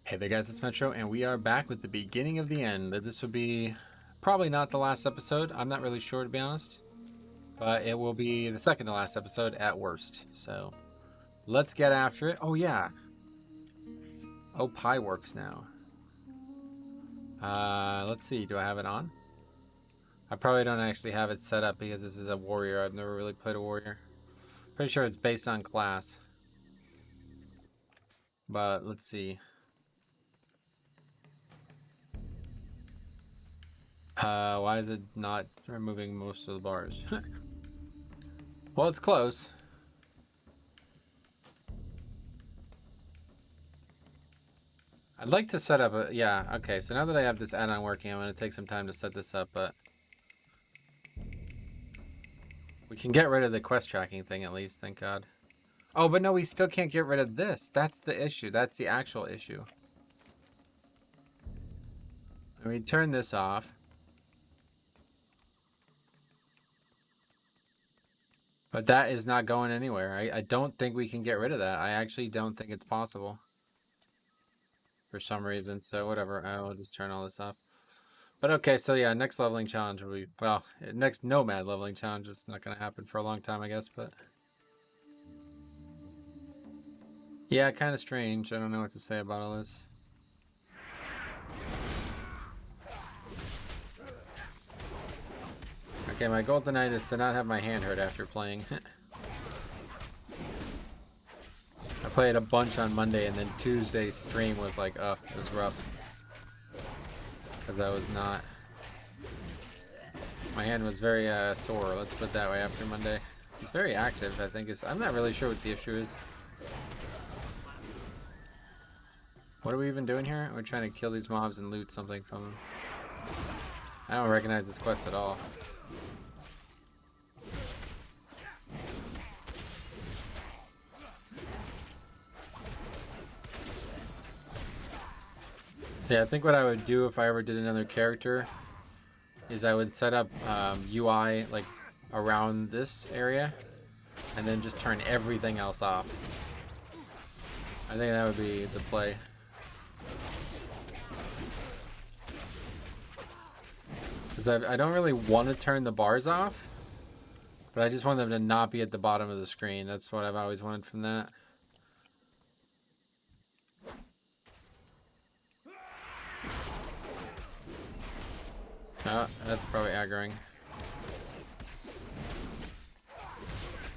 Hey there guys, it's Metro, and we are back with the beginning of the end. This will be probably not the last episode. I'm not really sure, to be honest. But it will be the second to last episode at worst. So let's get after it. Oh yeah. Oh, Pi works now. Let's see. Do I have it on? I probably don't actually have it set up because this is a warrior. I've never really played a warrior. Pretty sure it's based on class. But let's see. Why is it not removing most of the bars? Well, it's close. I'd like to set up a, yeah, okay, so now that I have this add-on working, I'm going to take some time to set this up, but we can get rid of the quest tracking thing at least, thank God. Oh, but no, we still can't get rid of this. That's the issue. That's the actual issue. And we turn this off. But that is not going anywhere. I don't think we can get rid of that. I actually don't think it's possible. For some reason, so whatever. I will just turn all this off. But okay, so yeah, next leveling challenge will be, well, next Nomad leveling challenge is not going to happen for a long time, I guess, but... Yeah, kind of strange. I don't know what to say about all this. Okay, my goal tonight is to not have my hand hurt after playing. I played a bunch on Monday, and then Tuesday's stream was like, oh, it was rough. Because I was not... My hand was very sore, let's put it that way, after Monday. It's very active, I think. I'm not really sure what the issue is. What are we even doing here? We're trying to kill these mobs and loot something from them. I don't recognize this quest at all. Yeah, I think what I would do if I ever did another character is I would set up UI like around this area and then just turn everything else off. I think that would be the play. Because I don't really want to turn the bars off, but I just want them to not be at the bottom of the screen. That's what I've always wanted from that. Oh, that's probably aggroing.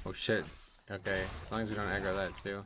Oh shit. Okay, as long as we don't aggro that too.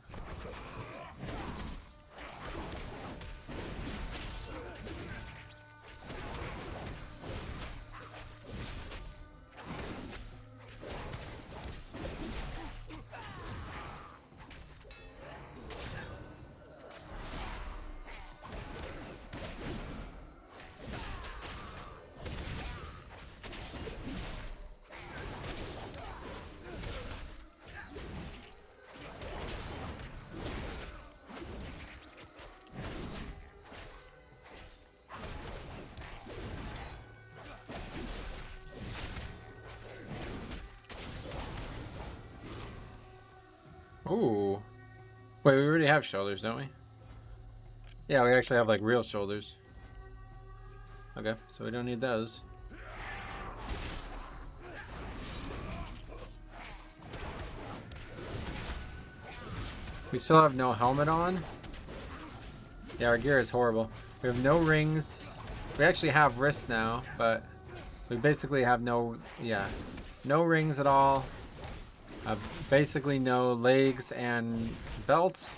Ooh. Wait, we already have shoulders, don't we? Yeah, we actually have like real shoulders. Okay, so we don't need those. We still have no helmet on. Yeah, our gear is horrible. We have no rings. We actually have wrists now, but we basically have no, yeah, no rings at all. Basically no legs and belts,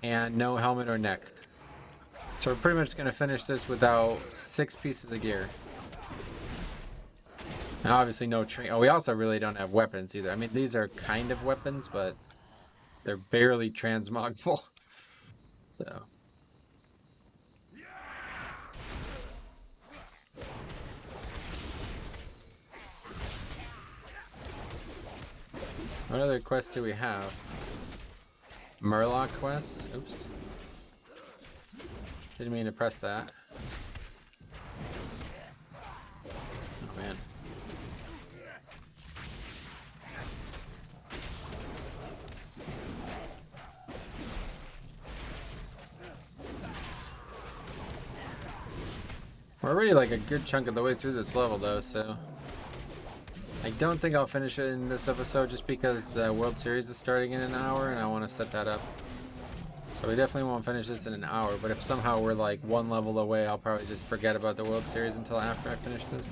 and no helmet or neck. So we're pretty much going to finish this without 6 pieces of gear. And obviously no tree. Oh, we also really don't have weapons either. I mean, these are kind of weapons, but they're barely transmogable. So. What other quests do we have? Murloc quests? Oops. Didn't mean to press that. Oh man. We're already like a good chunk of the way through this level though, so I don't think I'll finish it in this episode just because the World Series is starting in an hour and I want to set that up. So we definitely won't finish this in an hour, but if somehow we're like one level away, I'll probably just forget about the World Series until after I finish this.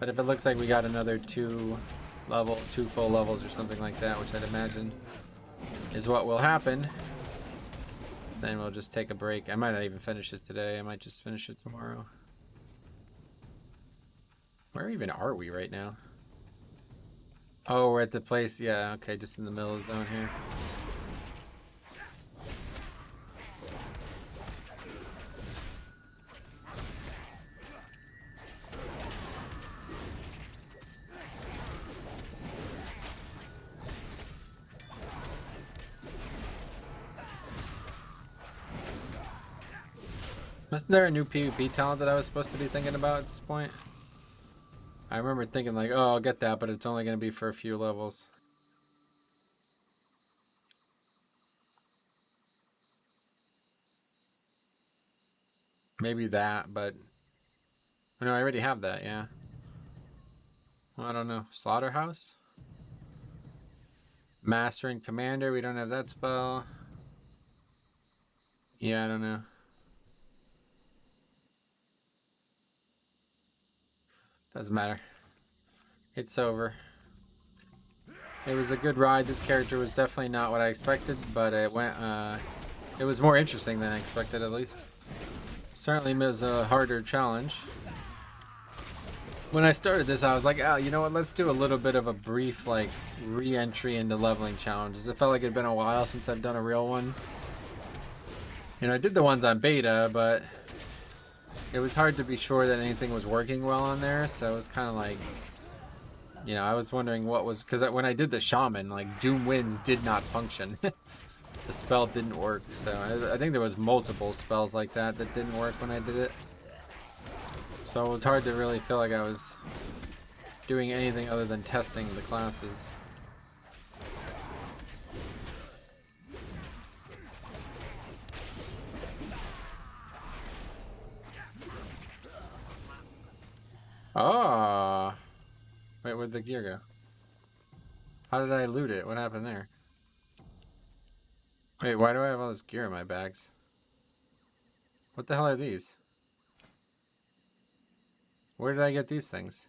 But if it looks like we got another two full levels or something like that, which I'd imagine is what will happen, then we'll just take a break. I might not even finish it today. I might just finish it tomorrow. Where even are we right now? Oh, we're at the place. Yeah, okay, just in the middle of the zone here. Wasn't there a new PvP talent that I was supposed to be thinking about at this point? I remember thinking like, oh, I'll get that, but it's only going to be for a few levels. Maybe that, but... Oh, no, I already have that, yeah. Well, I don't know. Slaughterhouse? Master and Commander, we don't have that spell. Yeah, I don't know. Doesn't matter. It's over. It was a good ride. This character was definitely not what I expected, but it was more interesting than I expected, at least. Certainly was a harder challenge. When I started this, I was like, oh, you know what, let's do a little bit of a brief, like, re-entry into leveling challenges. It felt like it had been a while since I've done a real one. You know, I did the ones on beta, but it was hard to be sure that anything was working well on there, so it was kind of like, you know, I was wondering what was, because when I did the Shaman, like, Doom Winds did not function. The spell didn't work, so I think there was multiple spells like that that didn't work when I did it. So it was hard to really feel like I was doing anything other than testing the classes. Oh! Wait, where'd the gear go? How did I loot it? What happened there? Wait, why do I have all this gear in my bags? What the hell are these? Where did I get these things?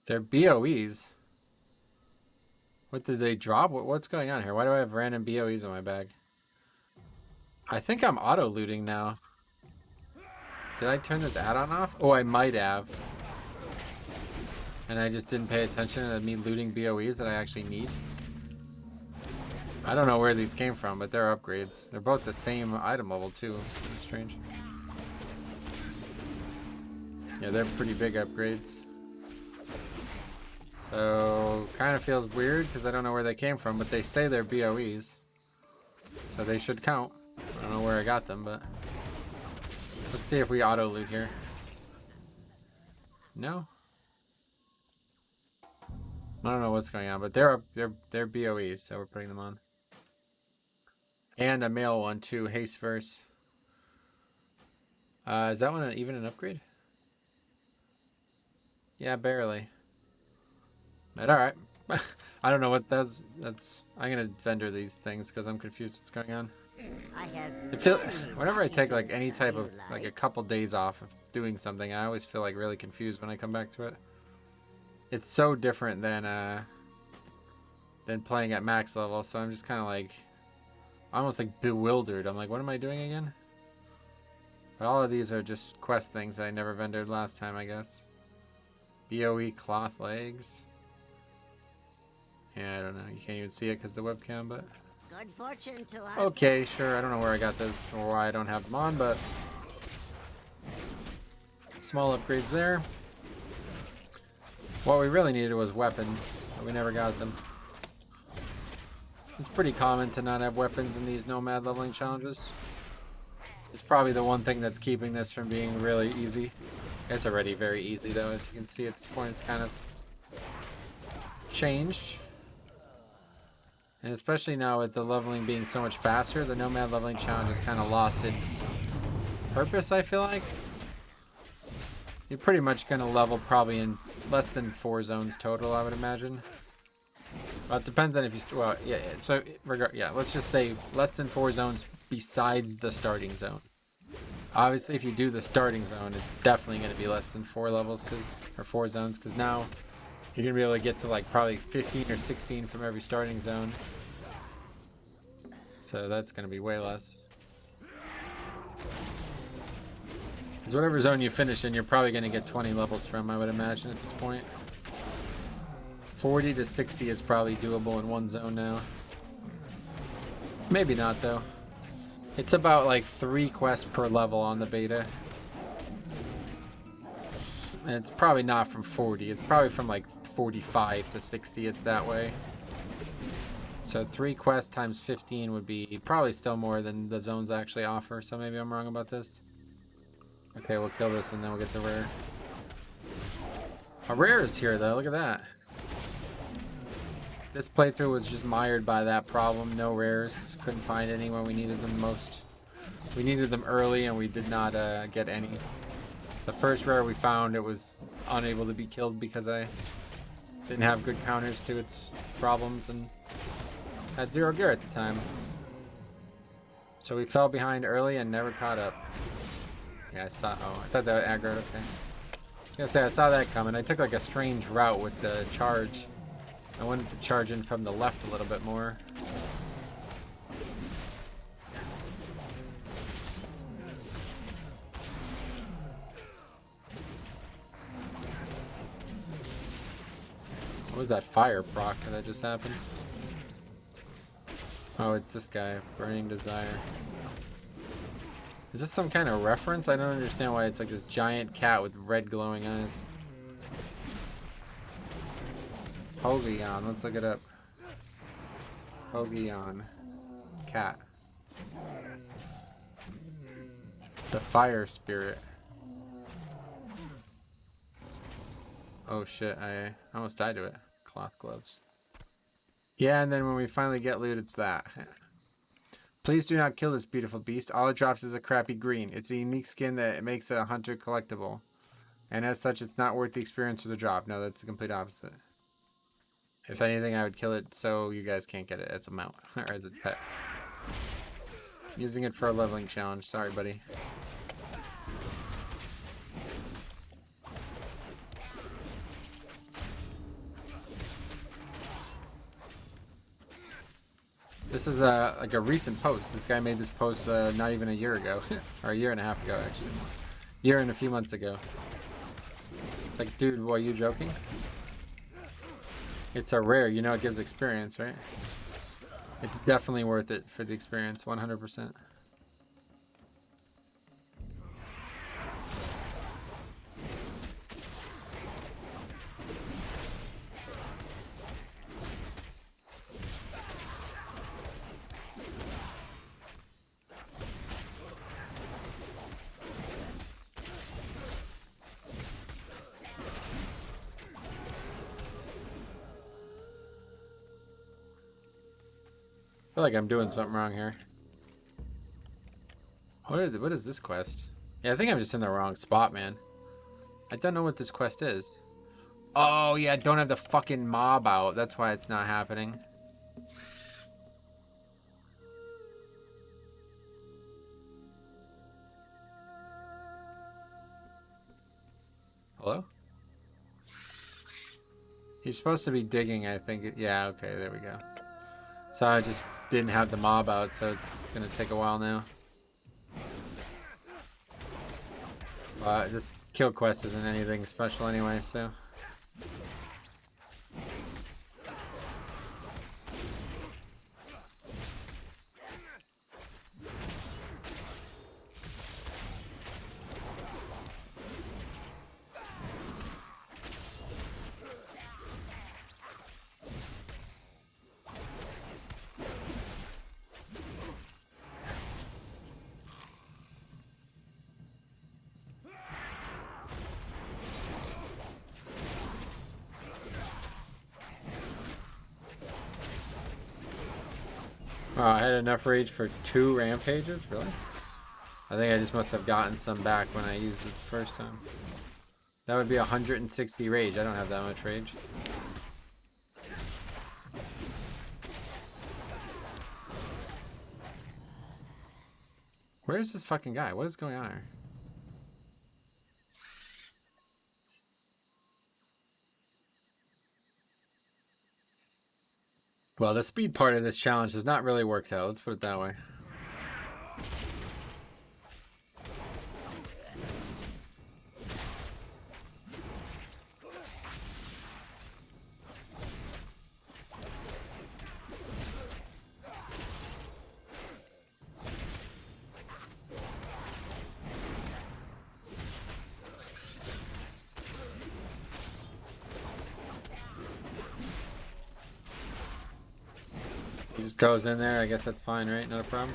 They're BOEs. What did they drop? What's going on here? Why do I have random BOEs in my bag? I think I'm auto-looting now. Did I turn this add-on off? Oh, I might have. And I just didn't pay attention to me looting BOEs that I actually need. I don't know where these came from, but they're upgrades. They're both the same item level too. That's strange. Yeah, they're pretty big upgrades. So, kind of feels weird because I don't know where they came from, but they say they're BOEs. So they should count. I don't know where I got them, but... Let's see if we auto-loot here. No? I don't know what's going on, but they're BOEs, so we're putting them on. And a male one too, Haste Verse. Is that one even an upgrade? Yeah, barely. But alright. I don't know what that's... I'm gonna vendor these things because I'm confused what's going on. Whenever I take like any type of like a couple days off of doing something, I always feel like really confused when I come back to it. It's so different than playing at max level, so I'm just kind of like almost like bewildered. I'm like, what am I doing again? But all of these are just quest things that I never vendored last time, I guess. BOE cloth legs. Yeah, I don't know. You can't even see it because the webcam, but... Good fortune to us. Okay, sure. I don't know where I got those or why I don't have them on, but... Small upgrades there. What we really needed was weapons, but we never got them. It's pretty common to not have weapons in these Nomad leveling challenges. It's probably the one thing that's keeping this from being really easy. It's already very easy though, as you can see at this point it's kind of changed. And especially now with the leveling being so much faster, the Nomad leveling challenge has kind of lost its purpose, I feel like. You're pretty much going to level probably in less than 4 zones total, I would imagine. Well, it depends on if you... Well, yeah, so, yeah, let's just say less than 4 zones besides the starting zone. Obviously, if you do the starting zone, it's definitely going to be less than 4 levels, or 4 zones, because now you're going to be able to get to, like, probably 15 or 16 from every starting zone. So that's going to be way less. Because whatever zone you finish in, you're probably going to get 20 levels from, I would imagine, at this point. 40 to 60 is probably doable in one zone now. Maybe not, though. It's about, like, 3 quests per level on the beta. And it's probably not from 40. It's probably from, like, 45 to 60. It's that way. So 3 quests times 15 would be probably still more than the zones actually offer. So maybe I'm wrong about this. Okay, we'll kill this and then we'll get the rare. A rare is here though, look at that. This playthrough was just mired by that problem. No rares. Couldn't find any when we needed them most. We needed them early and we did not get any. The first rare we found, it was unable to be killed because I didn't have good counters to its problems and had 0 gear at the time. So we fell behind early and never caught up. Yeah, I saw. Oh, I thought that was aggro. Okay. I was gonna say I saw that coming. I took like a strange route with the charge. I wanted to charge in from the left a little bit more. What was that fire proc that just happened? Oh, it's this guy, Burning Desire. Is this some kind of reference? I don't understand why it's like this giant cat with red glowing eyes. Hogion, let's look it up. Hogion. Cat. The fire spirit. Oh shit, I almost died to it. Cloth gloves. Yeah, and then when we finally get loot, it's that. Please do not kill this beautiful beast. All it drops is a crappy green. It's a unique skin that makes it a hunter collectible. And as such, it's not worth the experience for the drop. No, that's the complete opposite. If anything, I would kill it so you guys can't get it as a mount. Or as a pet. Using it for a leveling challenge. Sorry, buddy. This is like a recent post. This guy made this post not even a year ago. Or a year and a half ago, actually. Year and a few months ago. Like, dude, are you joking? It's a rare. You know it gives experience, right? It's definitely worth it for the experience, 100%. I feel like I'm doing something wrong here. What is this quest? Yeah, I think I'm just in the wrong spot, man. I don't know what this quest is. Oh, yeah, I don't have the fucking mob out. That's why it's not happening. Hello? He's supposed to be digging, I think. Yeah, okay, there we go. So I just didn't have the mob out, so it's gonna take a while now. This kill quest isn't anything special anyway, so. Wow, I had enough rage for 2 rampages? Really? I think I just must have gotten some back when I used it the first time. That would be 160 rage. I don't have that much rage. Where's this fucking guy? What is going on here? Well, the speed part of this challenge has not really worked out. Let's put it that way. He just goes in there. I guess that's fine, right? Not a problem.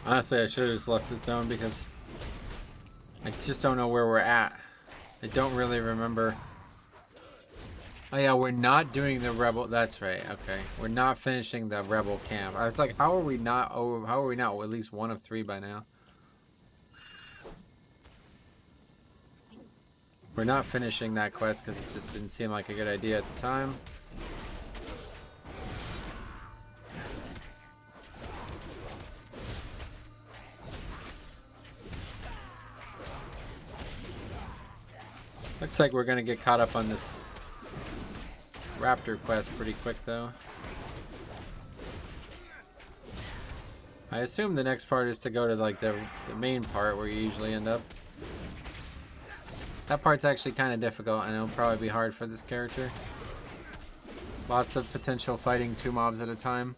Honestly, I should have just left the zone because I just don't know where we're at. I don't really remember. Oh yeah, we're not doing the rebel. That's right. Okay, we're not finishing the rebel camp. I was like, how are we not? Oh, how are we not at least 1 of 3 by now? We're not finishing that quest because it just didn't seem like a good idea at the time. Looks like we're gonna get caught up on this raptor quest pretty quick though. I assume the next part is to go to like the main part where you usually end up. That part's actually kind of difficult and it'll probably be hard for this character. Lots of potential fighting 2 mobs at a time.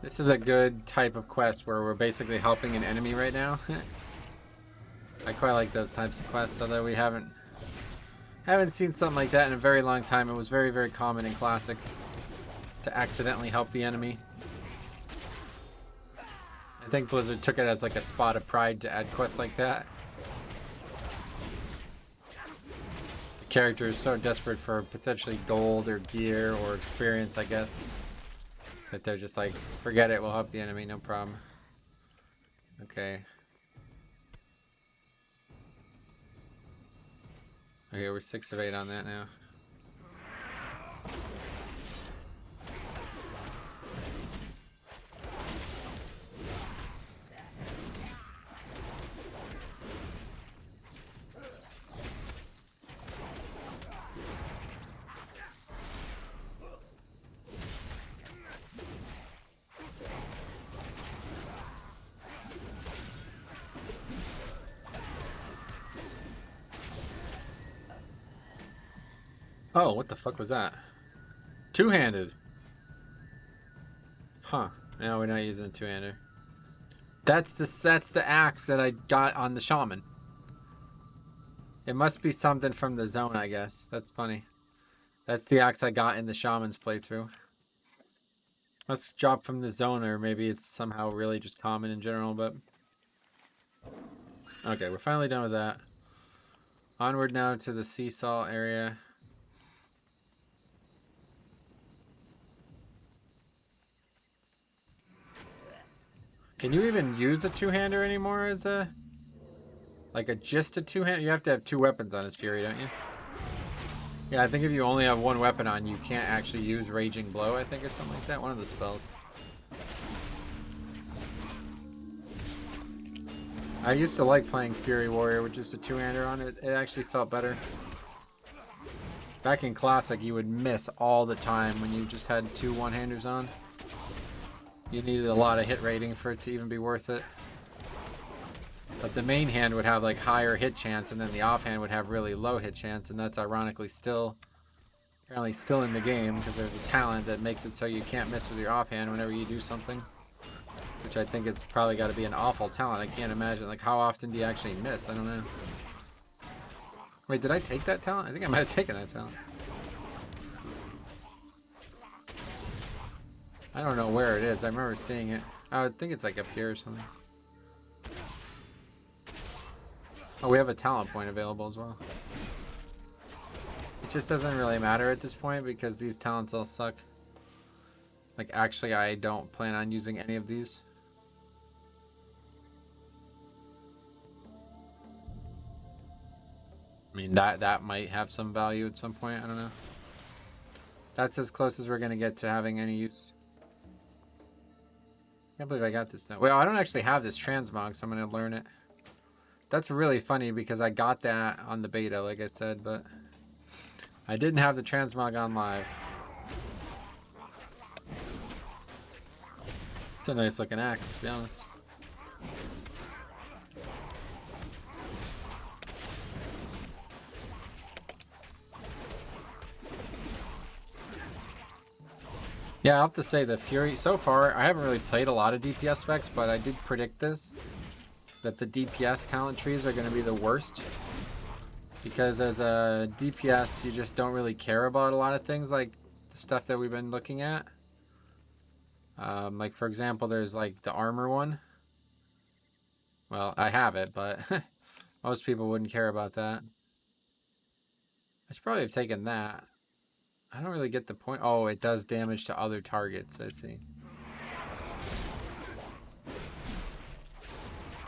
This is a good type of quest where we're basically helping an enemy right now. I quite like those types of quests, although we haven't seen something like that in a very long time. It was very, very common in Classic to accidentally help the enemy. I think Blizzard took it as like a spot of pride to add quests like that. The character is so desperate for potentially gold or gear or experience, I guess, that they're just like, forget it, we'll help the enemy, no problem. Okay. Okay, we're 6 of 8 on that now. Oh, what the fuck was that? Two-handed. Huh. No, we're not using a two-hander. That's the axe that I got on the shaman. It must be something from the zone, I guess. That's funny. That's the axe I got in the shaman's playthrough. Must drop from the zone, or maybe it's somehow really just common in general, but... Okay, we're finally done with that. Onward now to the seesaw area. Can you even use a two-hander anymore as a... Like just a two-hander? You have to have 2 weapons on his Fury, don't you? Yeah, I think if you only have 1 weapon on, you can't actually use Raging Blow, I think, or something like that. One of the spells. I used to like playing Fury Warrior with just a two-hander on it. It actually felt better. Back in Classic, you would miss all the time when you just had 2 one-handers on. You needed a lot of hit rating for it to even be worth it. But the main hand would have like higher hit chance, and then the offhand would have really low hit chance, and that's ironically still Apparently still in the game because there's a talent that makes it so you can't miss with your offhand whenever you do something. Which I think it's probably got to be an awful talent. I can't imagine. Like, how often do you actually miss? I don't know. Wait, did I take that talent? I think I might have taken that talent. I don't know where it is. I remember seeing it. I think it's like up here or something. Oh, we have a talent point available as well. It just doesn't really matter at this point because these talents all suck. Like, actually, I don't plan on using any of these. I mean, that might have some value at some point. I don't know. That's as close as we're going to get to having any use. Can't believe I got this now. Well, I don't actually have this transmog, so I'm going to learn it. That's really funny because I got that on the beta, like I said, but I didn't have the transmog on live. It's a nice looking axe, to be honest. Yeah, I'll have to say the Fury, so far, I haven't really played a lot of DPS specs, but I did predict this, that the DPS talent trees are going to be the worst. Because as a DPS, you just don't really care about a lot of things like the stuff that we've been looking at. Like, for example, there's like the armor one. Well, I have it, but most people wouldn't care about that. I should probably have taken that. I don't really get the point. Oh, it does damage to other targets, I see.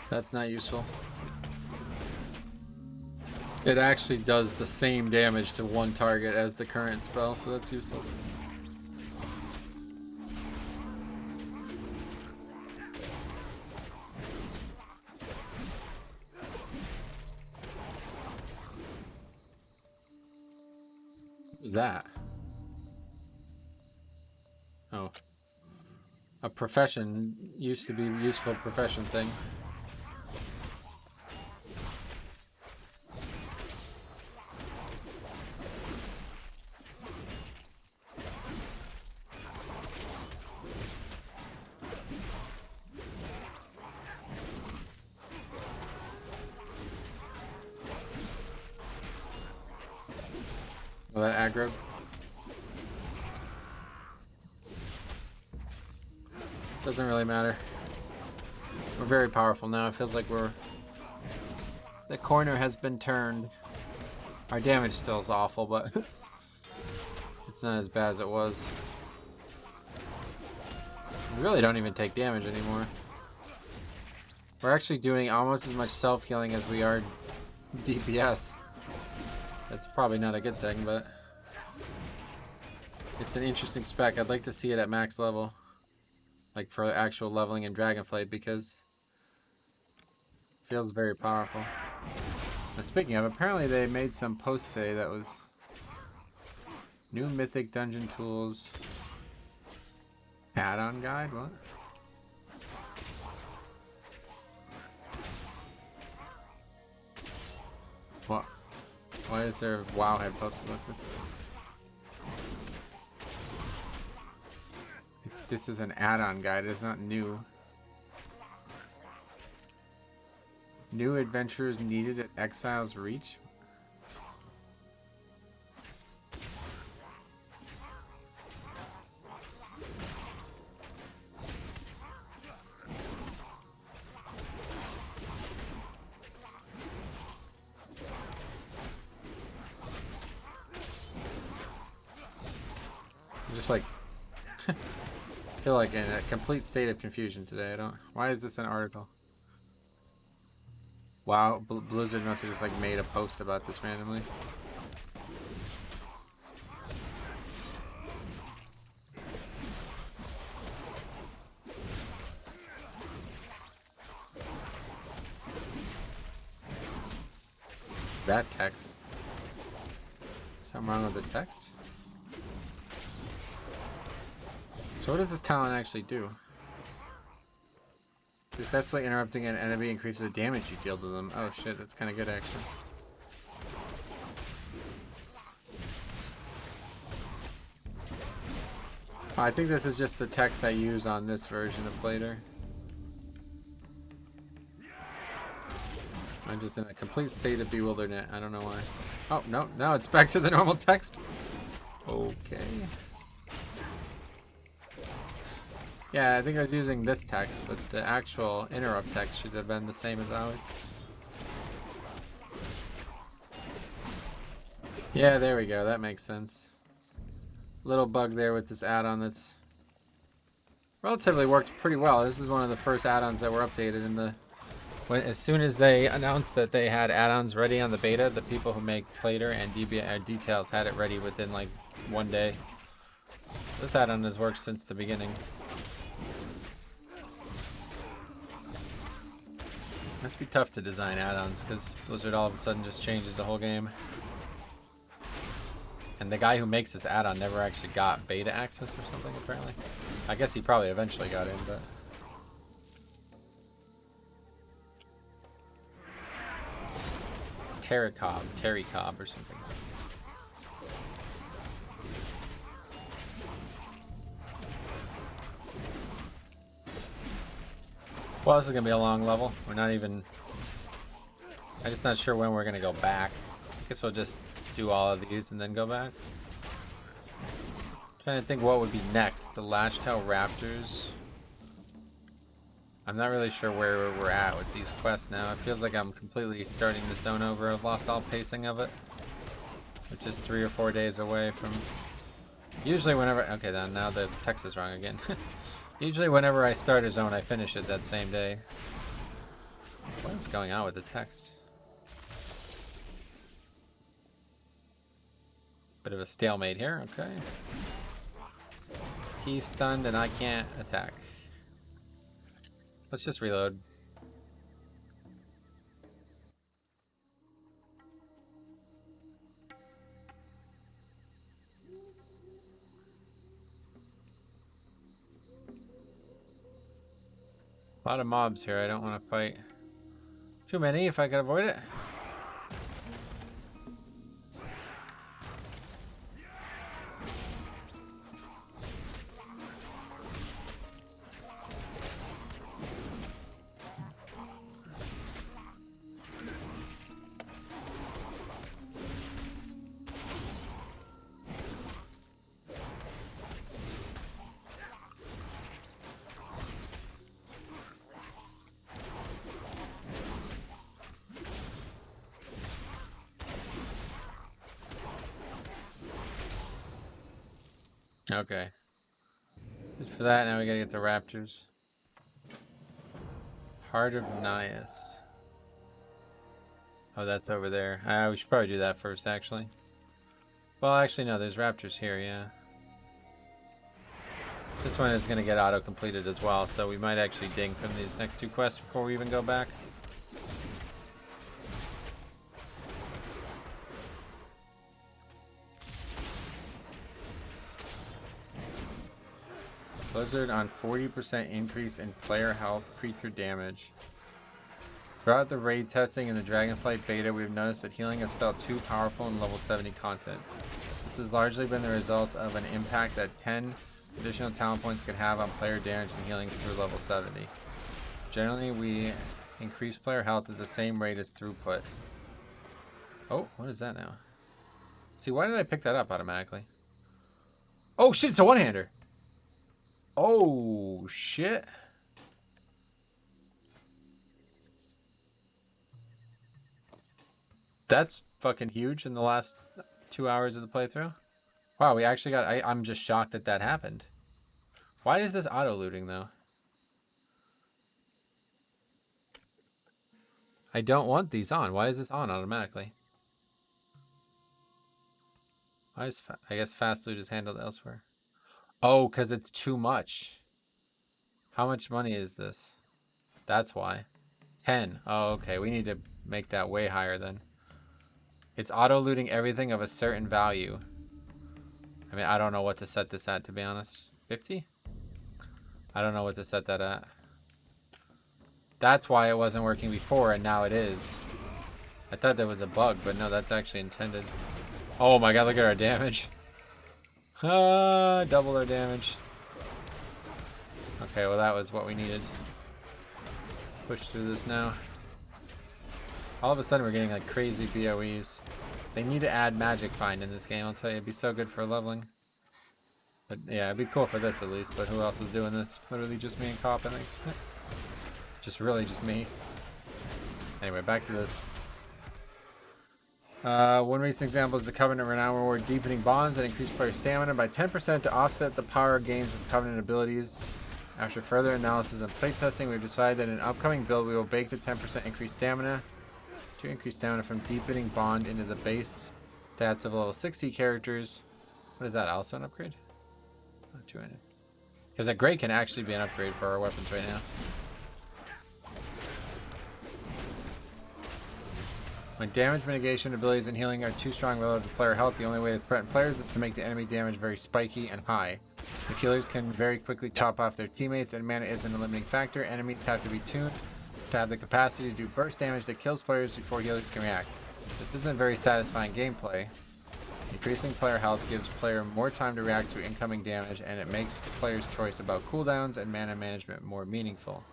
That's not useful. It actually does the same damage to one target as the current spell, so that's useless. What was that? Oh. A profession used to be a useful profession thing. Well, that aggro. Doesn't really matter. We're very powerful now. It feels like the corner has been turned. Our damage still is awful, but it's not as bad as it was. We really don't even take damage anymore. We're actually doing almost as much self-healing as we are DPS. That's probably not a good thing, but it's an interesting spec. I'd like to see it at max level. Like for actual leveling in Dragonflight, because it feels very powerful. Now, speaking of, apparently they made some posts today that was new Mythic dungeon tools add-on guide. What? What? Why is there Wowhead posts about this? This is an add-on guide. It's not new. New adventures needed at Exile's Reach? I'm just like... I feel like in a complete state of confusion today. Why is this an article? Wow, Blizzard must have just like made a post about this randomly. Is that text? Something wrong with the text? So what does this talent actually do? Successfully interrupting an enemy increases the damage you deal to them. Oh shit, that's kind of good actually. I think this is just the text I use on this version of Blader. I'm just in a complete state of bewilderment. I don't know why. Oh, no. Now it's back to the normal text. Okay. Yeah, I think I was using this text, but the actual interrupt text should have been the same as always. Yeah, there we go. That makes sense. Little bug there with this add-on that's relatively worked pretty well. This is one of the first add-ons that were updated in the... as soon as they announced that they had add-ons ready on the beta, the people who make Plater and Details had it ready within like 1 day. So this add-on has worked since the beginning. Must be tough to design add-ons because Blizzard all of a sudden just changes the whole game. And the guy who makes this add-on never actually got beta access or something, apparently. I guess he probably eventually got in, but... Terry Cobb or something. Well, this is gonna be a long level. We're not even... I'm just not sure when we're gonna go back. I guess we'll just do all of these and then go back. Trying to think what would be next. The Lashtail Raptors. I'm not really sure where we're at with these quests now. It feels like I'm completely starting to zone over. I've lost all pacing of it. Which is 3 or 4 days away from... Usually whenever... Okay, then now the text is wrong again. Usually whenever I start a zone, I finish it that same day. What is going on with the text? Bit of a stalemate here, okay. He's stunned and I can't attack. Let's just reload. A lot of mobs here. I don't want to fight too many if I can avoid it. Okay. Good for that. Now we gotta get the Raptors. Heart of Nias. Oh, that's over there. We should probably do that first, actually. Well, actually, no. There's Raptors here, yeah. This one is gonna get auto-completed as well, so we might actually ding from these next 2 quests before we even go back. Blizzard on 40% increase in player health, creature damage. Throughout the raid testing and the Dragonflight beta, we've noticed that healing has felt too powerful in level 70 content. This has largely been the result of an impact that 10 additional talent points could have on player damage and healing through level 70. Generally, we increase player health at the same rate as throughput. Oh, what is that now? See, why did I pick that up automatically? Oh shit, it's a one-hander! Oh, shit. That's fucking huge in the last 2 hours of the playthrough. Wow, we actually got... I'm just shocked that that happened. Why is this auto-looting, though? I don't want these on. Why is this on automatically? Why is... I guess fast loot is handled elsewhere. Oh, because it's too much. How much money is this? That's why. 10. Oh, okay. We need to make that way higher then. It's auto-looting everything of a certain value. I mean, I don't know what to set this at, to be honest. 50? I don't know what to set that at. That's why it wasn't working before, and now it is. I thought there was a bug, but no, that's actually intended. Oh my god, look at our damage. Double our damage. Okay, well that was what we needed. Push through this now. All of a sudden we're getting like crazy BOEs. They need to add Magic Find in this game, I'll tell you. It'd be so good for leveling. But yeah, it'd be cool for this at least, but who else is doing this? Literally just me and Cop, I think. Just really just me. Anyway, back to this. One recent example is the Covenant Renown reward deepening bonds that increase player stamina by 10% to offset the power gains of Covenant abilities. After further analysis and playtesting, we've decided that in an upcoming build we will bake the 10% increased stamina to increase stamina from deepening bond into the base stats of level 60 characters. What is that? Also an upgrade? Oh, 200. Because that gray can actually be an upgrade for our weapons right now. When damage mitigation abilities and healing are too strong relative to player health, the only way to threaten players is to make the enemy damage very spiky and high. The healers can very quickly top off their teammates, and mana isn't a limiting factor. Enemies have to be tuned to have the capacity to do burst damage that kills players before healers can react. This isn't very satisfying gameplay. Increasing player health gives player more time to react to incoming damage, and it makes players' choice about cooldowns and mana management more meaningful.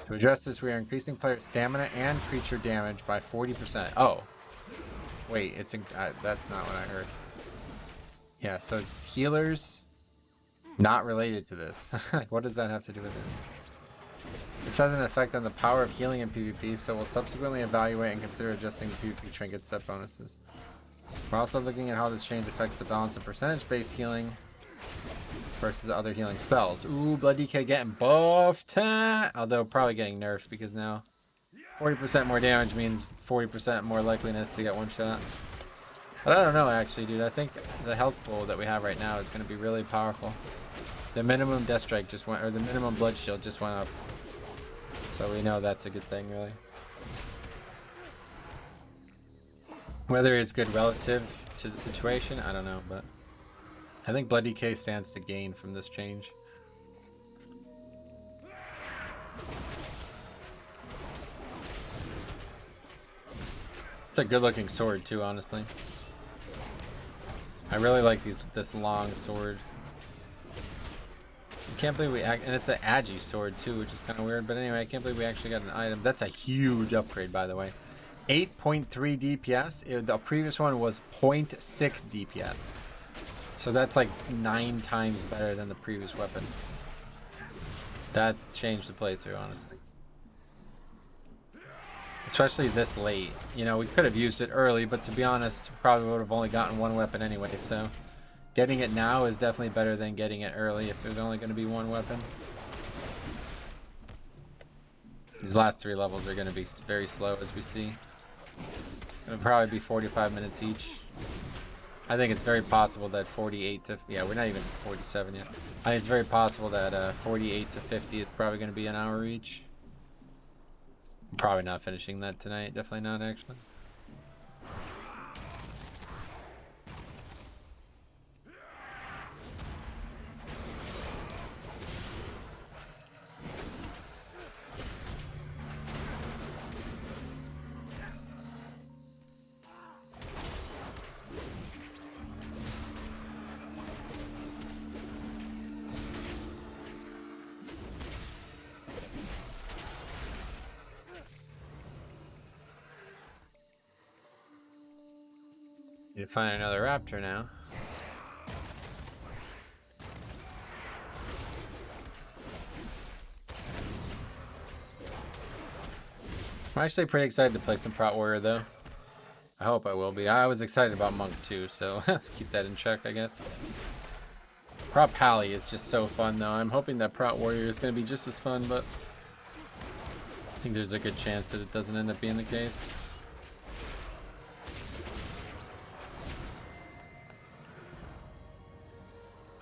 To address this, we are increasing player stamina and creature damage by 40%. Oh. Wait, it's that's not what I heard. Yeah, so it's healers not related to this. What does that have to do with it? This has an effect on the power of healing in PvP, so we'll subsequently evaluate and consider adjusting the PvP trinket set bonuses. We're also looking at how this change affects the balance of percentage-based healing versus other healing spells. Ooh, Blood DK getting buffed. Although probably getting nerfed because now 40% more damage means 40% more likeliness to get one shot. But I don't know actually, dude. I think the health pool that we have right now is going to be really powerful. The minimum Death Strike just went, or the minimum Blood Shield just went up. So we know that's a good thing, really. Whether it's good relative to the situation, I don't know, but I think Blood DK stands to gain from this change. It's a good looking sword too, honestly. I really like this long sword. I can't believe and it's an Agi sword too, which is kind of weird, but anyway, I can't believe we actually got an item. That's a huge upgrade, by the way. 8.3 DPS. The previous one was 0.6 DPS. So that's like 9 times better than the previous weapon. That's changed the playthrough, honestly. Especially this late. You know, we could have used it early, but to be honest, probably would have only gotten one weapon anyway, so getting it now is definitely better than getting it early if there's only going to be one weapon. These last 3 levels are going to be very slow, as we see. It'll probably be 45 minutes each. I think it's very possible that 48 to... Yeah, we're not even 47 yet. I think it's very possible that 48 to 50 is probably going to be an hour each. I'm probably not finishing that tonight. Definitely not, actually. Need to find another raptor now. I'm actually pretty excited to play some Prot Warrior, though. I hope I will be. I was excited about Monk, too, so let's keep that in check, I guess. Prot Pally is just so fun, though. I'm hoping that Prot Warrior is going to be just as fun, but I think there's a good chance that it doesn't end up being the case.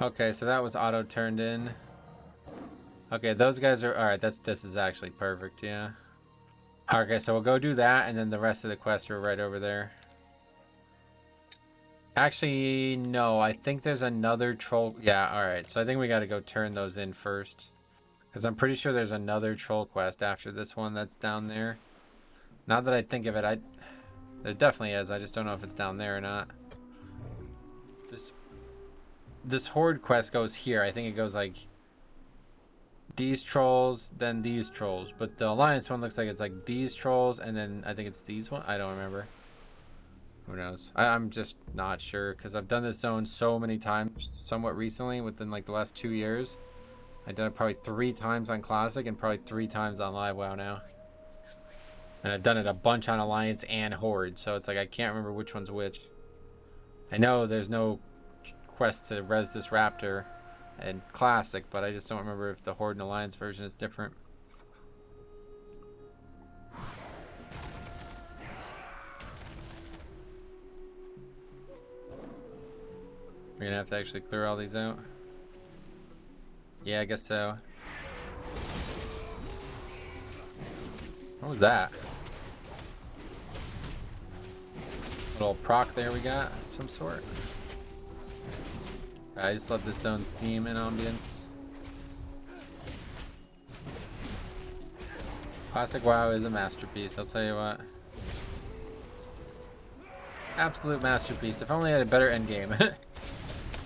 Okay, so that was auto turned in. Okay, those guys are... Alright, this is actually perfect, yeah. Okay, so we'll go do that, and then the rest of the quests are right over there. Actually, no, I think there's another troll... Yeah, alright, so I think we gotta go turn those in first. Because I'm pretty sure there's another troll quest after this one that's down there. Now that I think of it, there definitely is. I just don't know if it's down there or not. this horde quest goes here. I think it goes like these trolls, then these trolls. But the alliance one looks like it's like these trolls, and then I think it's these one. I don't remember. Who knows? I'm just not sure because I've done this zone so many times, somewhat recently, within like the last 2 years. I've done it probably 3 times on Classic and probably 3 times on Live WoW now. And I've done it a bunch on Alliance and Horde, so it's like I can't remember which one's which. I know there's no quest to res this raptor in Classic, but I just don't remember if the Horde and Alliance version is different. We're gonna have to actually clear all these out. Yeah, I guess so. What was that? Little proc there we got of some sort. I just love this zone's theme and ambience. Classic WoW is a masterpiece, I'll tell you what. Absolute masterpiece. If only I had a better endgame.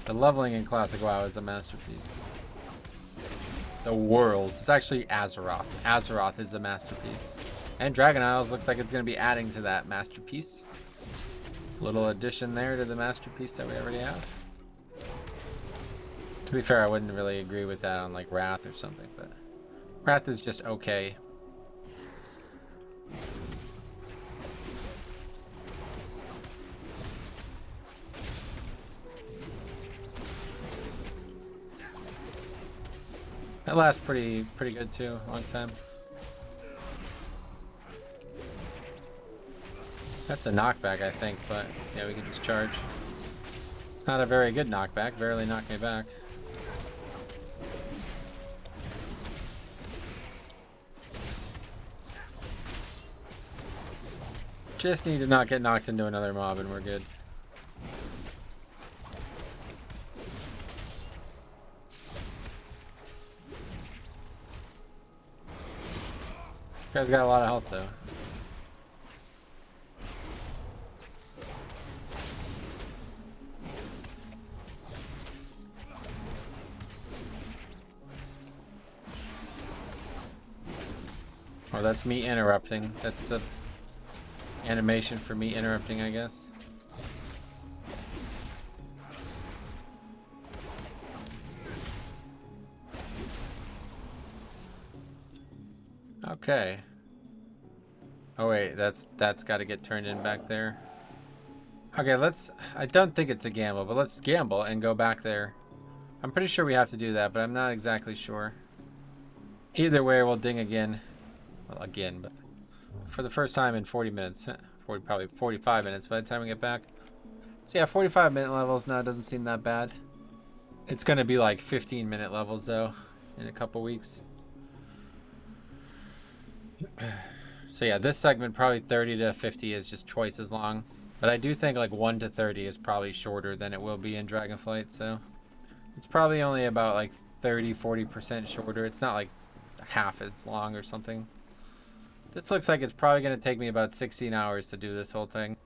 The leveling in Classic WoW is a masterpiece. The world. It's actually Azeroth. Azeroth is a masterpiece. And Dragon Isles looks like it's going to be adding to that masterpiece. Little addition there to the masterpiece that we already have. To be fair, I wouldn't really agree with that on like Wrath or something, but Wrath is just okay. That lasts pretty good too, long time. That's a knockback, I think, but yeah, we can just charge. Not a very good knockback, barely knocked me back. Just need to not get knocked into another mob and we're good. This guy's got a lot of health though. Oh, that's me interrupting. That's the animation for me interrupting, I guess. Okay. Oh wait, that's got to get turned in back there. Okay, I don't think it's a gamble, but let's gamble and go back there. I'm pretty sure we have to do that, but I'm not exactly sure. Either way, we'll ding again. Well, again, but for the first time in 40 minutes. Probably 45 minutes by the time we get back. So yeah, 45-minute levels now doesn't seem that bad. It's going to be like 15-minute levels, though, in a couple weeks. So yeah, this segment, probably 30 to 50 is just twice as long. But I do think like 1 to 30 is probably shorter than it will be in Dragonflight, so it's probably only about like 30-40% shorter. It's not like half as long or something. This looks like it's probably going to take me about 16 hours to do this whole thing.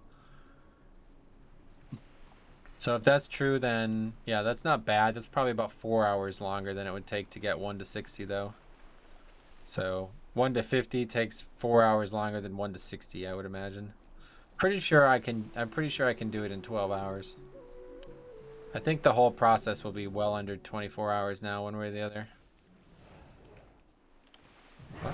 So if that's true, then yeah, that's not bad. That's probably about 4 hours longer than it would take to get 1 to 60 though. So 1 to 50 takes 4 hours longer than 1 to 60, I would imagine. I'm pretty sure I can do it in 12 hours. I think the whole process will be well under 24 hours now, one way or the other. What?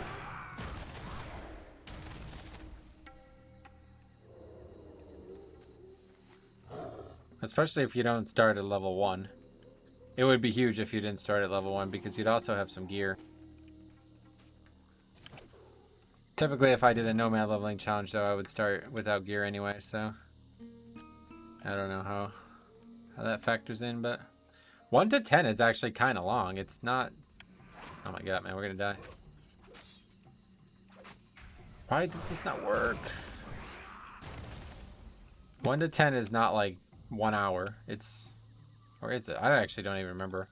Especially if you don't start at level 1. It would be huge if you didn't start at level 1 because you'd also have some gear. Typically, if I did a Nomad leveling challenge, though, I would start without gear anyway, so I don't know how that factors in, but 1 to 10 is actually kind of long. It's not... Oh my god, man, we're gonna die. Why does this not work? 1 to 10 is not like 1 hour. It's... Or is it? I actually don't even remember.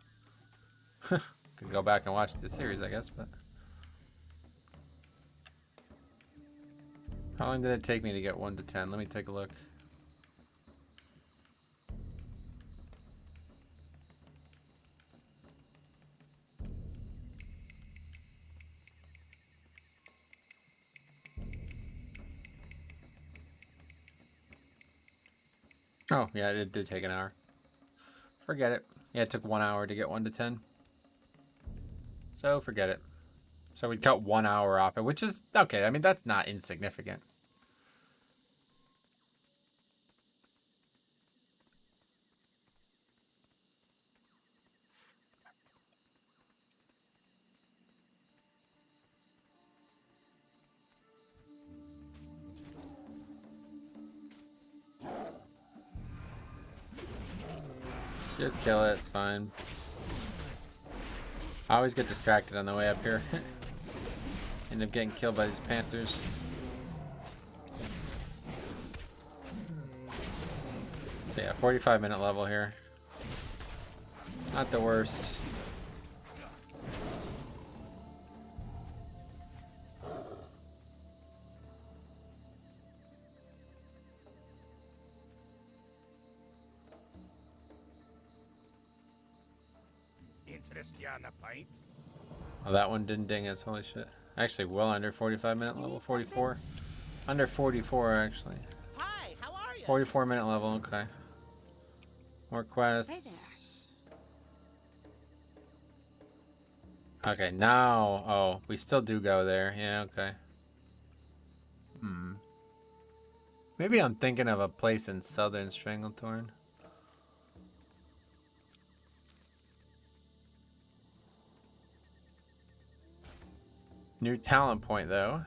Could go back and watch the series, I guess, but... How long did it take me to get 1 to 10? Let me take a look. Oh, yeah, it did take an hour. Forget it. Yeah, it took 1 hour to get 1 to 10. So forget it. So we cut 1 hour off it, which is okay. I mean, that's not insignificant. Just kill it, it's fine. I always get distracted on the way up here. End up getting killed by these panthers. So yeah, 45-minute level here. Not the worst. Oh, that one didn't ding us. Holy shit. Actually, well under 45-minute level. 44. Under 44, actually. Hi, how are you? 44-minute level, okay. More quests. Okay, now... Oh, we still do go there. Yeah, okay. Maybe I'm thinking of a place in Southern Strangletorn. New talent point, though.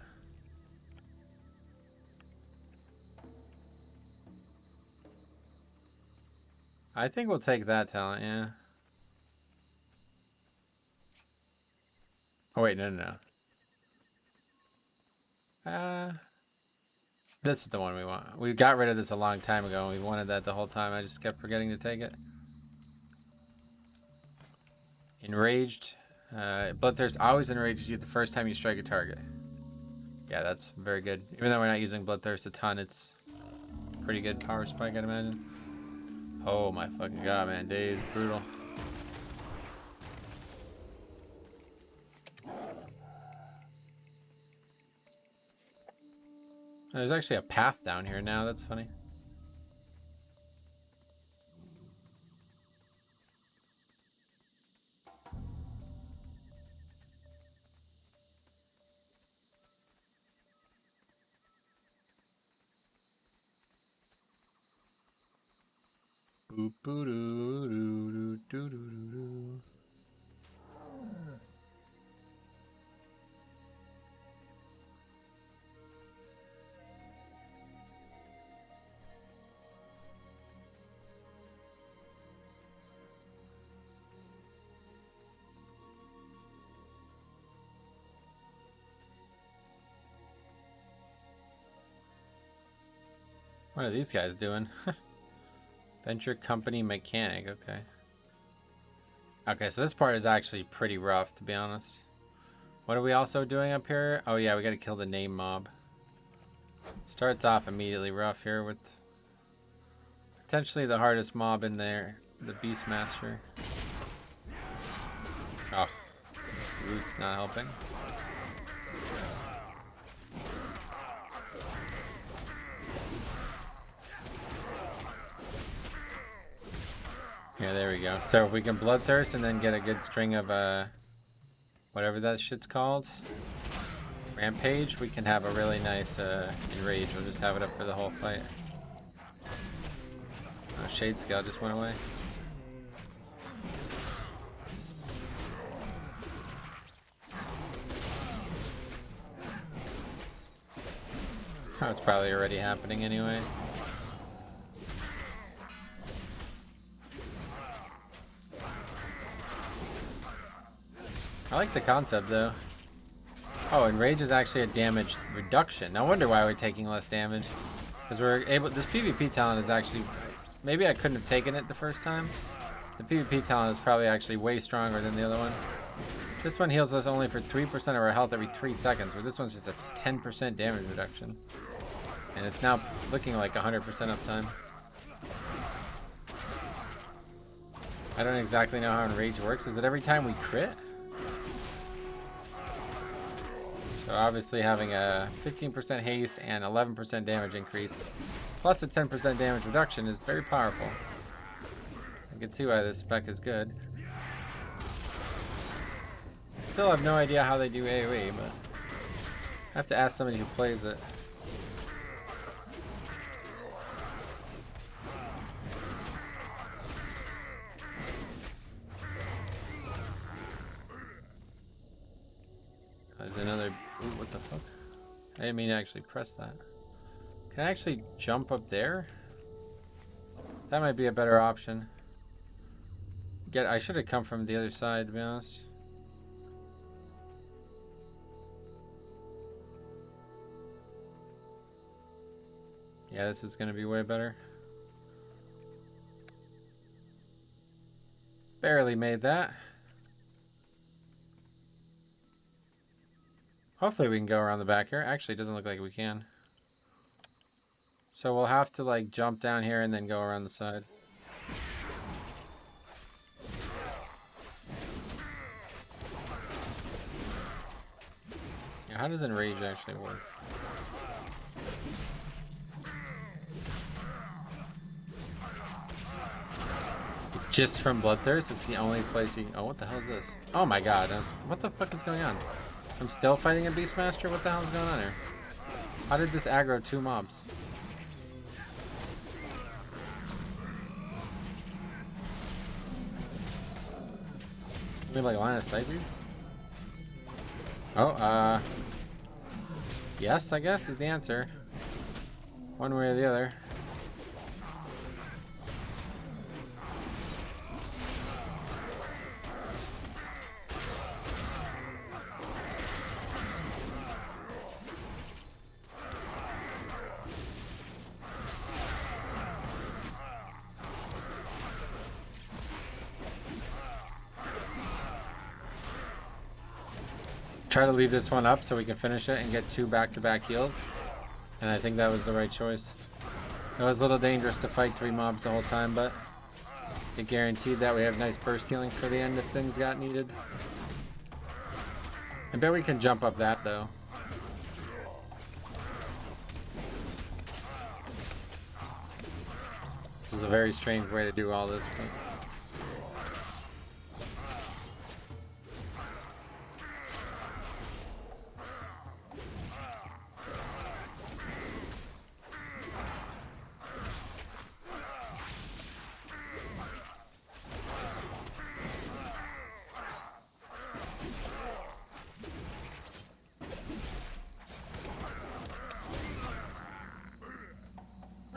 I think we'll take that talent, yeah. Oh, wait, no. This is the one we want. We got rid of this a long time ago, and we wanted that the whole time. I just kept forgetting to take it. Enraged. Bloodthirst always enrages you the first time you strike a target. Yeah, that's very good. Even though we're not using Bloodthirst a ton, it's pretty good power spike, I'd imagine. Oh my fucking god, man. Days, brutal. There's actually a path down here now. That's funny. What are these guys doing? Venture company mechanic, okay. Okay, so this part is actually pretty rough, to be honest. What are we also doing up here? Oh yeah, we gotta kill the name mob. Starts off immediately rough here with potentially the hardest mob in there, the Beastmaster. Oh, Root's not helping. Yeah, there we go. So if we can Bloodthirst and then get a good string of whatever that shit's called, Rampage, we can have a really nice Enrage. We'll just have it up for the whole fight. Oh, Shade Scale just went away. That was probably already happening anyway. I like the concept though. Oh, and Rage is actually a damage reduction. No wonder why we're taking less damage. Because we're able, this PvP talent is actually, maybe I couldn't have taken it the first time. The PvP talent is probably actually way stronger than the other one. This one heals us only for 3% of our health every 3 seconds, where this one's just a 10% damage reduction. And it's now looking like 100% uptime. I don't exactly know how Enrage works. Is it every time we crit? So obviously having a 15% haste and 11% damage increase Plus a 10% damage reduction is very powerful. I can see why this spec is good. Still have no idea how they do AoE, but I have to ask somebody who plays it. There's another. Ooh, what the fuck? I didn't mean to actually press that. Can I actually jump up there? That might be a better option. I should have come from the other side, to be honest. Yeah, this is going to be way better. Barely made that. Hopefully we can go around the back here. Actually, it doesn't look like we can. So we'll have to like jump down here and then go around the side. Yeah, how does Enrage actually work? Just from Bloodthirst? It's the only place you can... Oh, what the hell is this? Oh my god. What the fuck is going on? I'm still fighting a Beastmaster? What the hell is going on here? How did this aggro 2 mobs? We like line of sight these? Oh, yes, I guess is the answer. One way or the other. Try to leave this one up so we can finish it and get 2 back-to-back heals. And I think that was the right choice. It was a little dangerous to fight 3 mobs the whole time, but it guaranteed that we have nice burst healing for the end if things got needed. I bet we can jump up that though. This is a very strange way to do all this, but...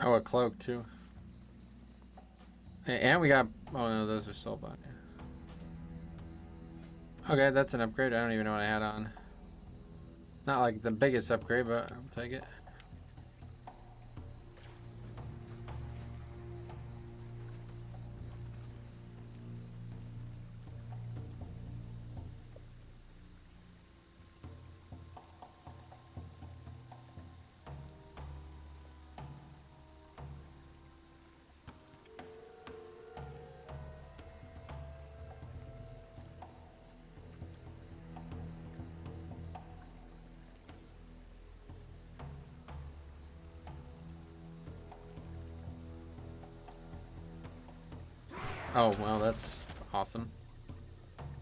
Oh, a cloak too. And we got... Oh no, those are soulbot. Okay, that's an upgrade. I don't even know what I had on. Not like the biggest upgrade, but I'll take it. Oh, well, that's awesome.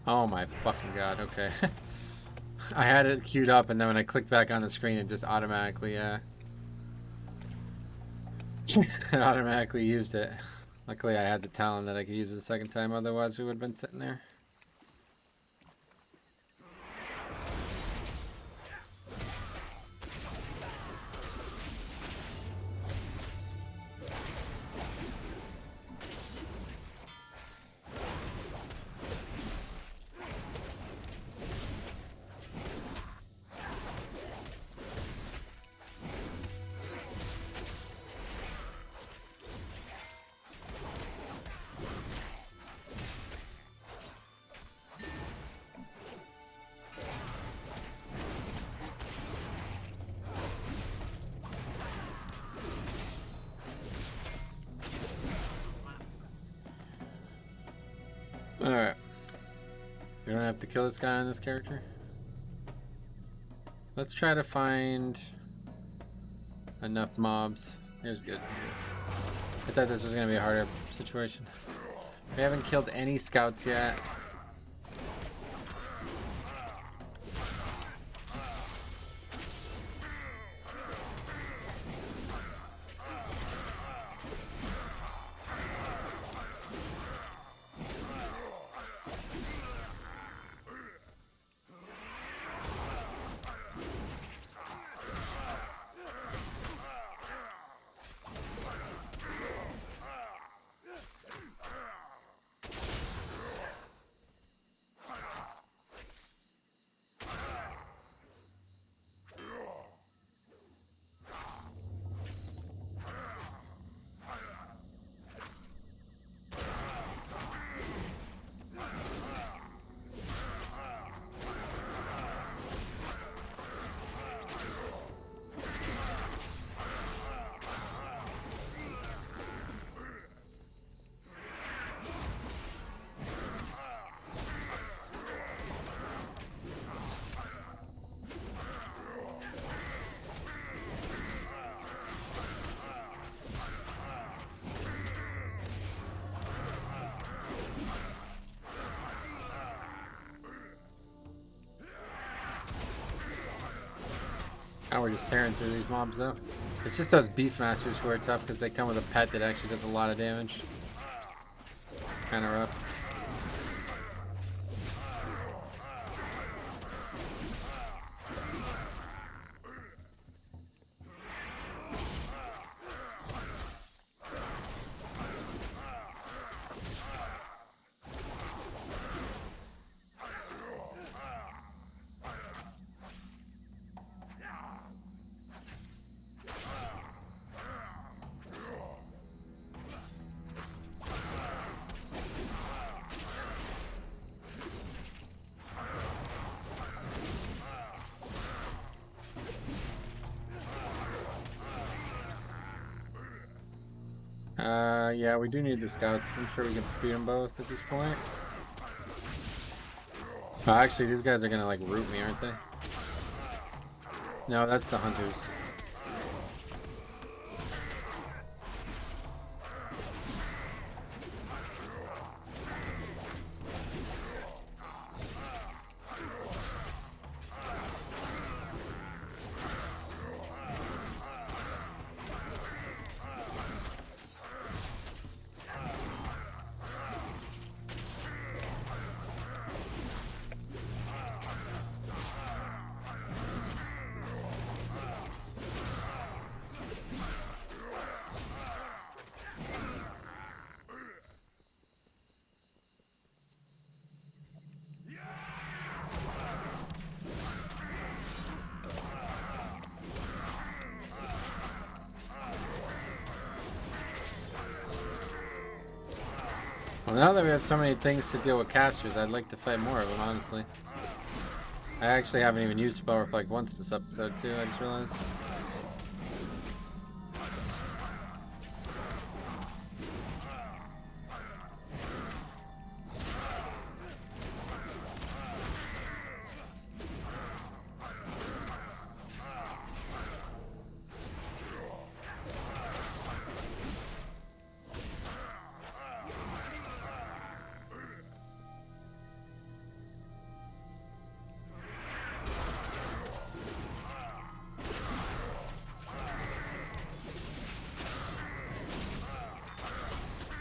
Oh my fucking god, okay. I had it queued up, and then when I clicked back on the screen, it just automatically, it automatically used it. Luckily, I had the talent that I could use it the second time, otherwise we would have been sitting there. Alright. We don't have to kill this guy on this character. Let's try to find enough mobs It was good. I thought this was going to be a harder situation. We haven't killed any scouts yet. Now we're just tearing through these mobs though. It's just those Beastmasters who are tough because they come with a pet that actually does a lot of damage. Kind of rough. Yeah, we do need the scouts. I'm sure we can beat them both at this point. Oh, actually, these guys are gonna like root me, aren't they? No, that's the hunters. Well, now that we have so many things to deal with casters, I'd like to fight more of them, honestly. I actually haven't even used Spell Reflect once this episode, too, I just realized.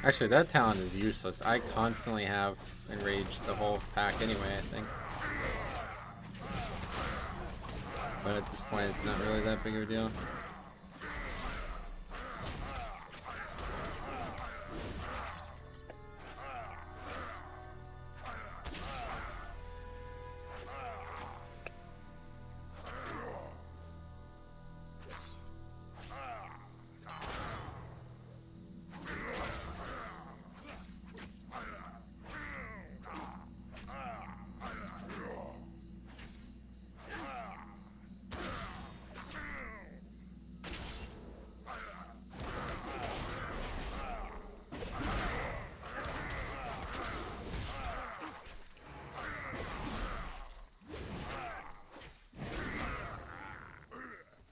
Actually, that talent is useless. I constantly have enraged the whole pack anyway, I think. But at this point, it's not really that big of a deal.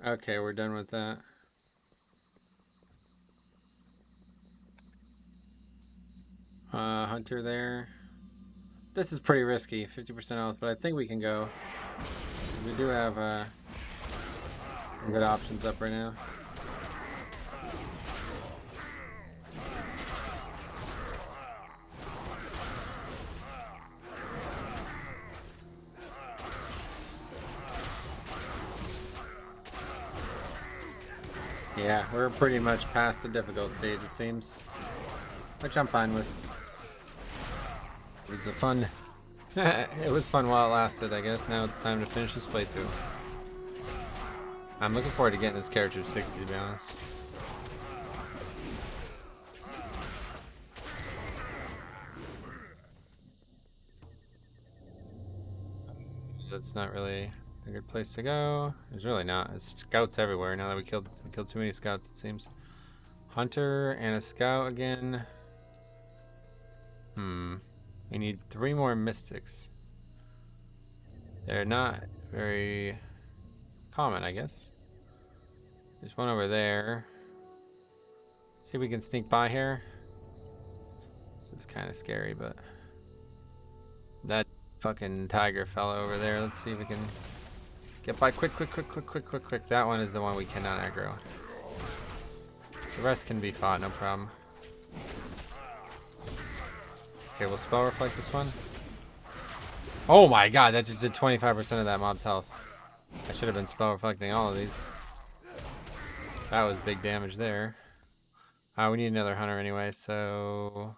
Okay, we're done with that. Hunter there. This is pretty risky, 50% health, but I think we can go. We do have some good options up right now. Yeah, we're pretty much past the difficult stage, it seems. Which I'm fine with. It was a fun... it was fun while it lasted, I guess. Now it's time to finish this playthrough. I'm looking forward to getting this character to 60, to be honest. That's not really a good place to go. There's really not. There's scouts everywhere now that we killed too many scouts, it seems. Hunter and a scout again. We need 3 more mystics. They're not very common, I guess. There's one over there. See if we can sneak by here. This is kind of scary, but that fucking tiger fella over there. Let's see if we can get by quick. That one is the one we cannot aggro. The rest can be fought, no problem. Okay, we'll spell reflect this one. Oh my god, that just did 25% of that mob's health. I should have been spell reflecting all of these. That was big damage there. We need another hunter anyway, so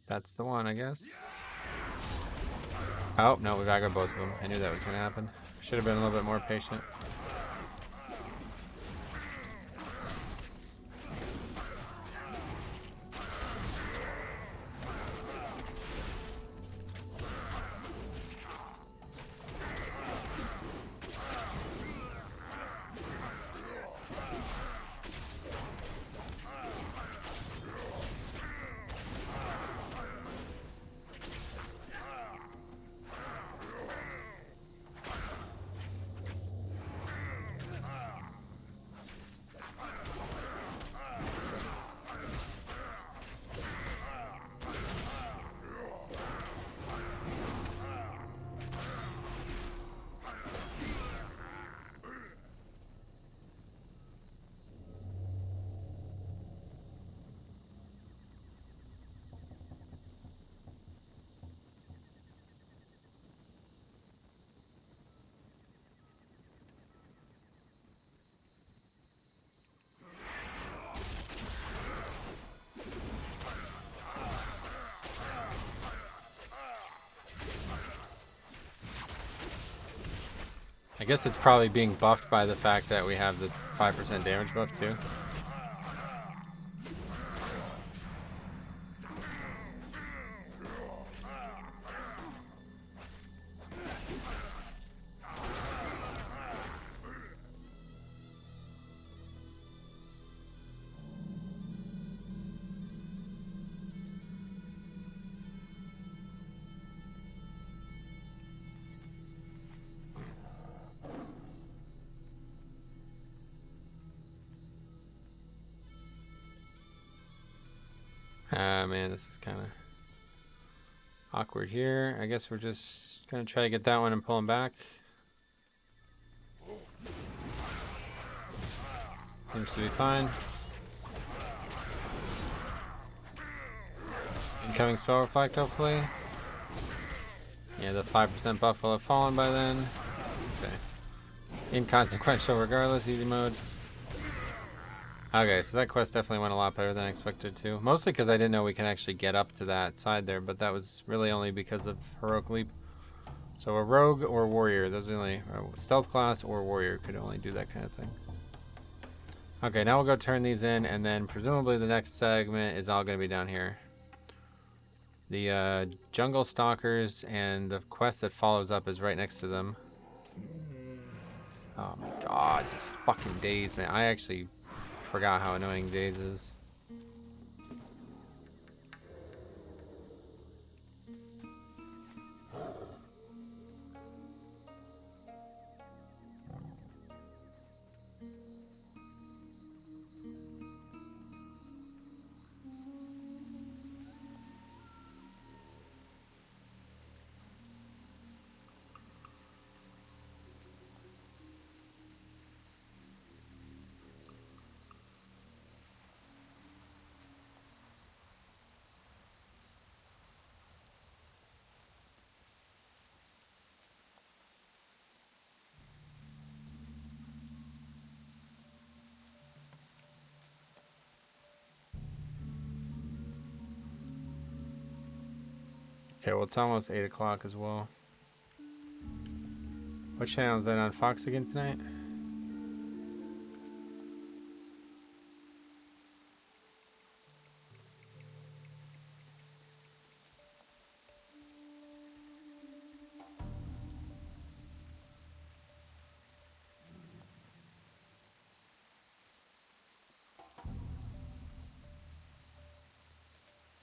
that's the one, I guess. Oh, no, we've aggroed both of them. I knew that was going to happen. Should have been a little bit more patient. I guess it's probably being buffed by the fact that we have the 5% damage buff too. Man, this is kind of awkward here. I guess we're just gonna try to get that one and pull him back. Seems to be fine. Incoming spell reflect, hopefully. Yeah, the 5% buff will have fallen by then. Okay. Inconsequential regardless, easy mode. Okay, so that quest definitely went a lot better than I expected to. Mostly because I didn't know we can actually get up to that side there, but that was really only because of Heroic Leap. So a rogue or warrior, those are the only stealth class or warrior could only do that kind of thing. Okay, now we'll go turn these in, and then presumably the next segment is all going to be down here. The jungle stalkers and the quest that follows up is right next to them. Oh my god, this fucking daze, man. I actually forgot how annoying daze is. Okay, well, it's almost 8 o'clock as well. What channel is that on Fox again tonight?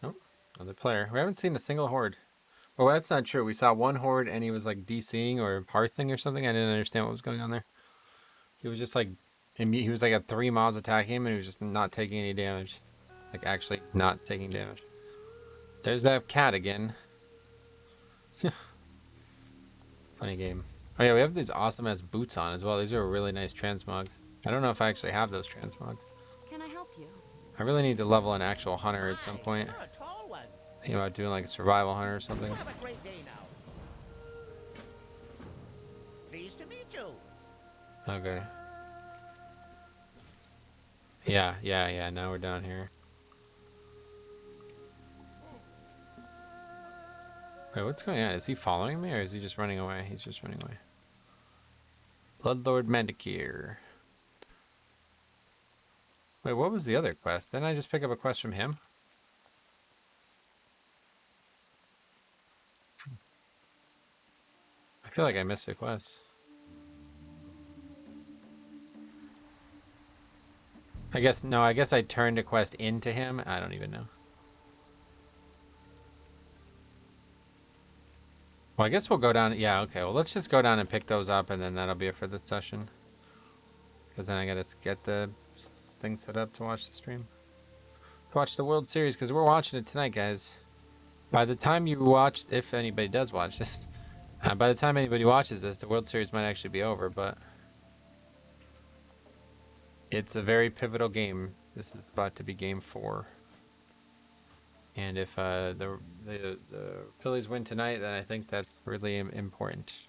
Nope, another player. We haven't seen a single horde. Well, that's not true. We saw one horde and he was like DCing or parthing or something. I didn't understand what was going on there. He was just like, he was like at 3 miles attacking him and he was just not taking any damage. Like actually not taking damage. There's that cat again. Funny game. Oh yeah, we have these awesome ass boots on as well. These are a really nice transmog. I don't know if I actually have those transmog. Can I help you? I really need to level an actual hunter at some point. You're a tall one. Think about doing like a survival hunter or something. Have a great day now. Pleased to meet you. Okay. Yeah. Now we're down here. Wait, what's going on? Is he following me or is he just running away? He's just running away. Bloodlord Mandikir. Wait, what was the other quest? Didn't I just pick up a quest from him? I feel like I missed a quest. I guess I turned a quest into him. I don't even know. Well, I guess we'll go down. Yeah, okay. Well, let's just go down and pick those up, and then that'll be it for this session. Because then I gotta get the thing set up to watch the stream. To watch the World Series, because we're watching it tonight, guys. By the time you watch, if anybody does watch this, by the time anybody watches this, the World Series might actually be over, but it's a very pivotal game. This is about to be game 4. And if the Phillies win tonight, then I think that's really important.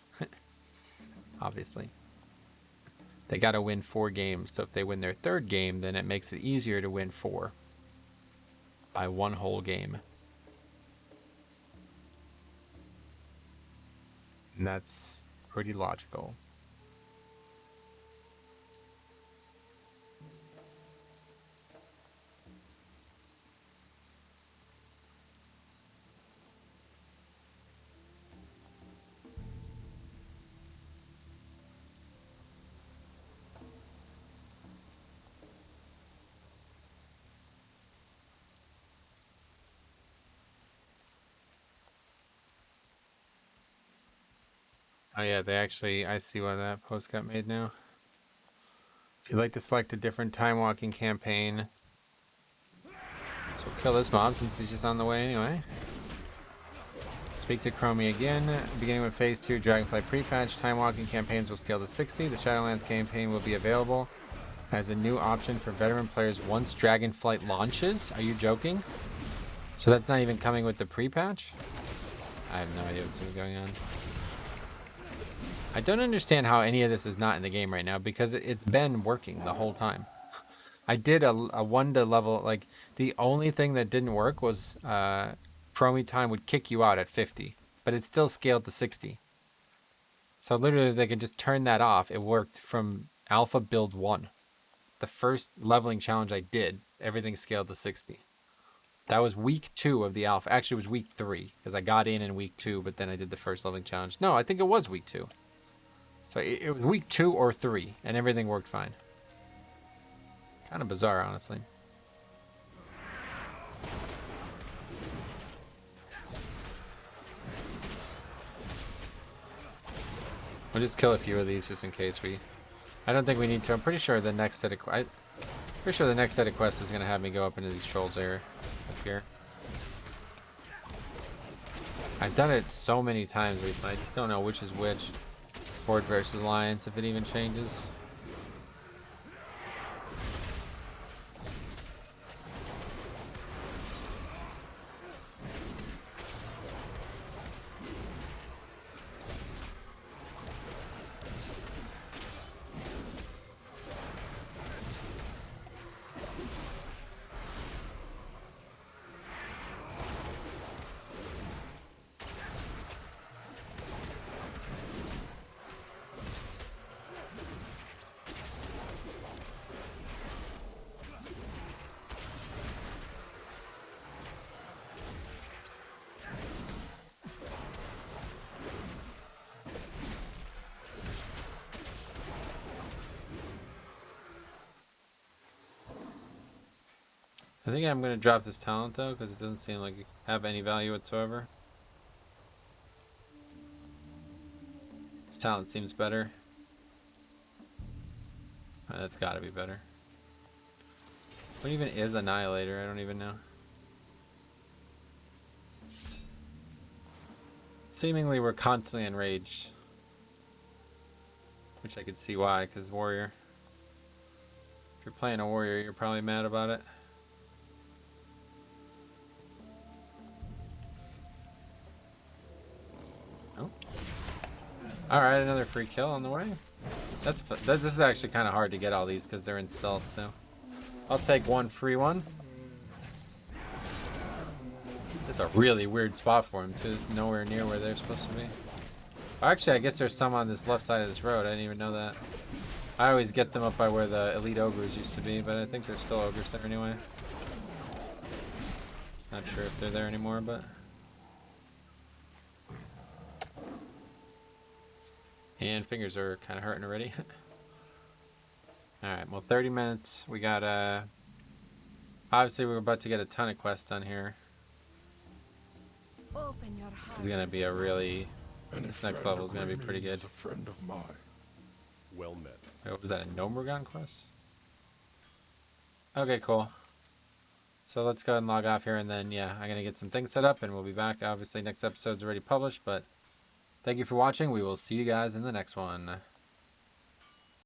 Obviously. They got to win 4 games. So if they win their 3rd game, then it makes it easier to win 4 by 1 whole game. And that's pretty logical. Oh yeah, they actually, I see why that post got made now. If you'd like to select a different time walking campaign, so we'll kill this mob since he's just on the way anyway. Speak to Chromie again. Beginning with Phase 2 Dragonflight pre-patch, time walking campaigns will scale to 60. The Shadowlands campaign will be available as a new option for veteran players once Dragonflight launches. Are you joking? So that's not even coming with the pre-patch? I have no idea what's going on. I don't understand how any of this is not in the game right now because it's been working the whole time. I did a 1 to level, like the only thing that didn't work was Chromie time would kick you out at 50, but it still scaled to 60. So literally if they could just turn that off, it worked from alpha build 1. The first leveling challenge I did, everything scaled to 60. That was week 2 of the alpha. Actually, it was week 3 because I got in week 2, but then I did the first leveling challenge. No, I think it was week 2. So it was week 2 or 3, and everything worked fine. Kind of bizarre, honestly. We'll just kill a few of these just in case we... I don't think we need to. I'm pretty sure the next set of... pretty sure the next set of quests is going to have me go up into these trolls area up here. I've done it so many times recently. I just don't know which is which. Horde versus Alliance, if it even changes. I think I'm going to drop this talent though, because it doesn't seem like it have any value whatsoever. This talent seems better. That's got to be better. What even is Annihilator? I don't even know. Seemingly we're constantly enraged. Which I could see why, because Warrior. If you're playing a Warrior, you're probably mad about it. Oh. Alright, another free kill on the way. This is actually kind of hard to get all these because they're in stealth, so I'll take one free one. This is a really weird spot for him too. It's nowhere near where they're supposed to be. Actually, I guess there's some on this left side of this road. I didn't even know that. I always get them up by where the elite ogres used to be, but I think there's still ogres there anyway. Not sure if they're there anymore, but... And fingers are kind of hurting already. Alright, well 30 minutes. We got, obviously we're about to get a ton of quests done here. This is going to be a really... This next level is going to be pretty good. A friend of mine. Well met. Wait, was that a Nomad quest? Okay, cool. So let's go ahead and log off here, and then, yeah, I'm going to get some things set up, and we'll be back. Obviously, next episode's already published, but thank you for watching. We will see you guys in the next one.